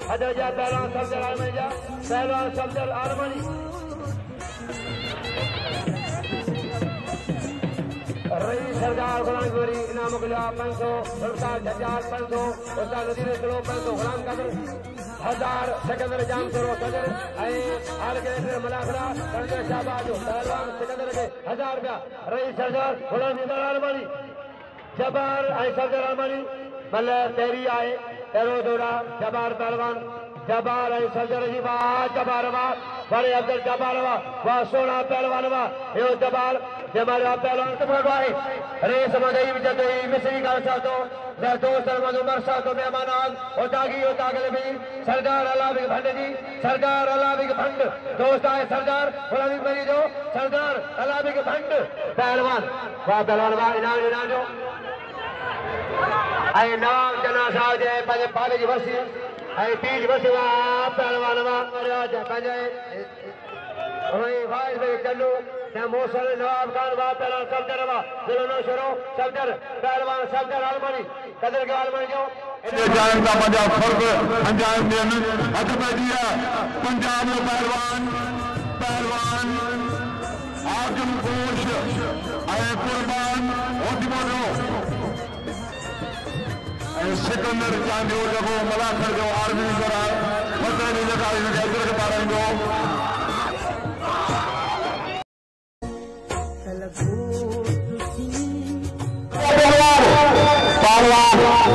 हदर जा पहलवान सफदर आलमनी जा पहलवान सफदर आलमनी रईस सरदार गुलाम गोरी इनाम गुला 500 उस्ताद जज्जाल 500 उस्ताद नदीर किलो 500 गुलाम कदर 1000 सिकंदर जाम सरो सदर आल कैलेंडर मलाखरा कंदर शाहबाज पहलवान सिकंदर के 1000 रुपया रईस सरदार गुलाम आलमनी जबार सफदर आलमनी मतलब तेरी आए तेरो जोड़ा जबार पहलवान जबार सफदर जी वाह जबार वाह बड़े अब्दुल जबार वाह सोना पहलवान वाह यो जबार जमारा पहलवान तबाई रेस मदई जदई मिसरी का साथो दोस्त उमर साथो मेहमान और तागले भी सरदार अलाबिक भंड जी सरदार अलाबिक भंड दोस्त आए सरदार गुलामी मरी जो सरदार अलाबिक भंड पहलवान वाह इनाम जो आई नाम जना साहब जे पंहिंजे पाले जी वरसी आई तीज वरसी वाह पहलवान वाह पंहिंजे भाई भाई चलू मौसल नवाब खान वाह पहलवान सफदर वाह दिलोनो शुरू सफदर पहलवान सफदर आलमनी कदर के आलमनी जो जान का पंजाब फर्क अंजाम देन हद में दिया पंजाब में पहलवान आजम गोश आए कुर्बान ओदिमोनो सिकंदर चांदी जगो मलाखर जो आर्मी करा फतेह जगह इधर के बारे में पहलवान